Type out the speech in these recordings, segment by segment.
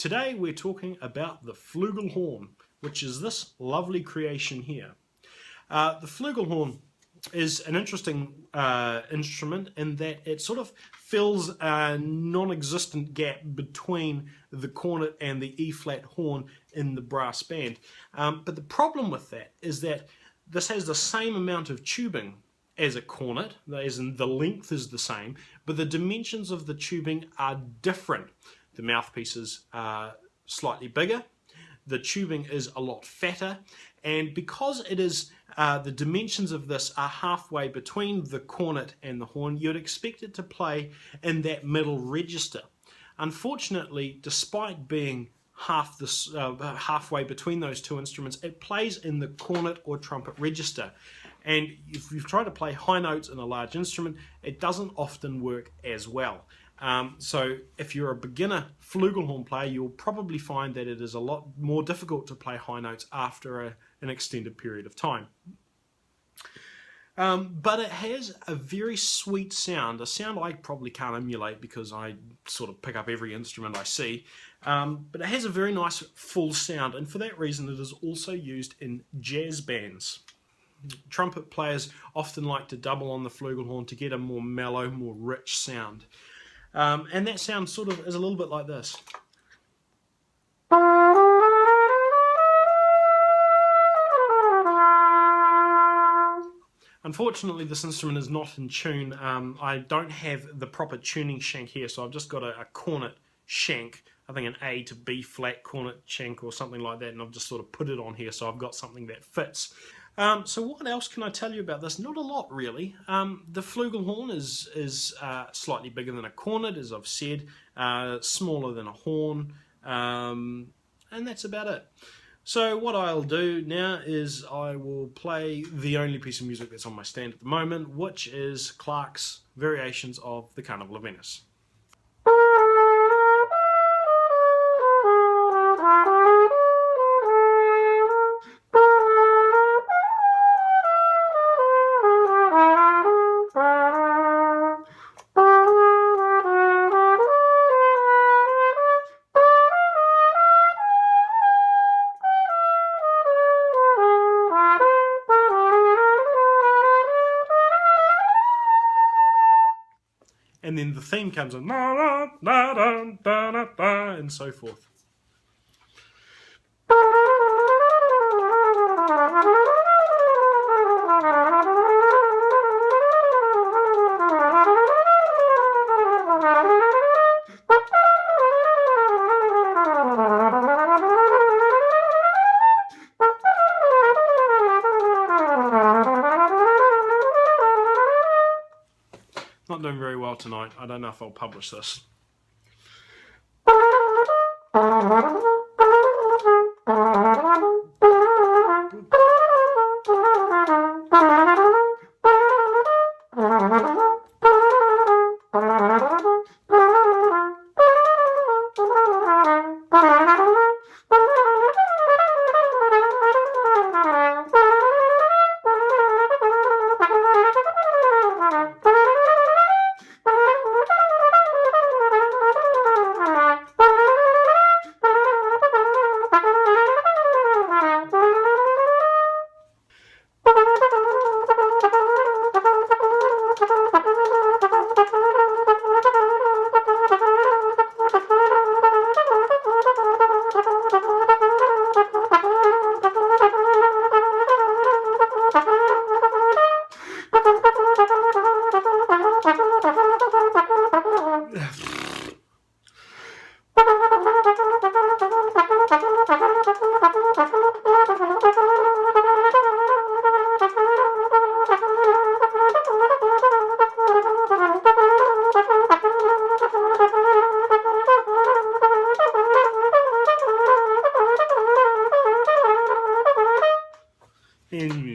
Today we're talking about the Flugelhorn, which is this lovely creation here. The Flugelhorn is an interesting instrument in that it sort of fills a non-existent gap between the cornet and the E-flat horn in the brass band. But the problem with that is that this has the same amount of tubing as a cornet, as in the length is the same, but the dimensions of the tubing are different. The mouthpieces are slightly bigger, the tubing is a lot fatter, and because it is the dimensions of this are halfway between the cornet and the horn, you'd expect it to play in that middle register. Unfortunately, despite being halfway between those two instruments, it plays in the cornet or trumpet register. And if you've tried to play high notes in a large instrument, it doesn't often work as well. So if you're a beginner flugelhorn player, you'll probably find that it is a lot more difficult to play high notes after an extended period of time. But it has a very sweet sound, a sound I probably can't emulate because I sort of pick up every instrument I see. But it has a very nice full sound, and for that reason it is also used in jazz bands. Trumpet players often like to double on the flugelhorn to get a more mellow, more rich sound. And that sound sort of is a little bit like this. Unfortunately, this instrument is not in tune. I don't have the proper tuning shank here, so I've just got a cornet shank, I think an A to B flat cornet shank or something like that, and I've just sort of put it on here so I've got something that fits. So what else can I tell you about this? Not a lot, really. The flugelhorn is slightly bigger than a cornet, as I've said, smaller than a horn, and that's about it. So what I'll do now is I will play the only piece of music that's on my stand at the moment, which is Clarke's variations of the Cannibal of Enos. And then the theme comes in, and so forth. Not doing very well tonight. I don't know if I'll publish this.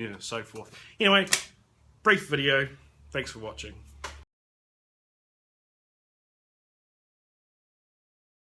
And so forth. Anyway, brief video. Thanks for watching.